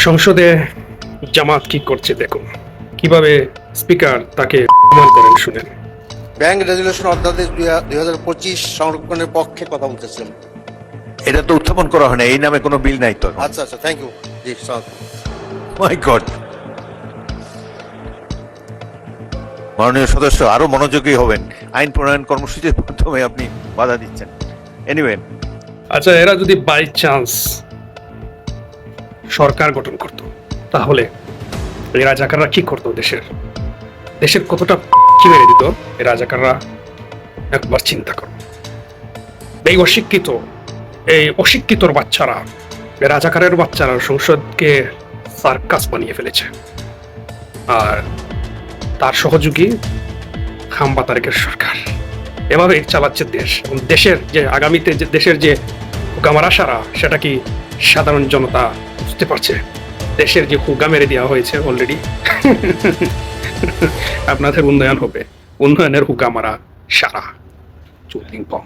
সংসদে জামাত কি করছে দেখুন, কিভাবে স্পিকার তাকে অপমান করেন শুনেন। ব্যাংক রেজুলেশন অধ্যাদেশ 2025 সংরক্ষণের পক্ষে কথা বলতেছিলাম। এটা তো উত্থাপন করা হয় না, এই নামে কোনো বিল নাই তো। আচ্ছা আচ্ছা, থ্যাংক ইউ। জি স্যার। মাই গড, মাননীয় সদস্য আরো মনোযোগী হবেন। আইন প্রণয়ন কর্মসূচির মাধ্যমে আপনি বাধা দিচ্ছেন। এনিওয়ে, আচ্ছা, এরা যদি বাই চান্স সরকার গঠন করত, তাহলে এই রাজাকাররা কি করতো? দেশের কতটা কি মেরে দিত এই রাজাকাররা, একবার চিন্তা করো। এই অশিক্ষিতর বাচ্চারা, এই রাজাকারের বাচ্চারা সংসদকে সার্কাস বানিয়ে ফেলেছে। আর তার সহযোগী খাম্বা তারেকের সরকার এভাবে চালাচ্ছে দেশ। এবং দেশের যে আগামীতে যে দেশের যে হুকামার আশারা, সেটা কি সাধারণ জনতা বুঝতে পারছে? দেশের যে হুকা মেরে দেওয়া হয়েছে অলরেডি। আপনাদের উন্নয়ন হবে, উন্নয়নের হুকা মারা সারা চুলিং পম।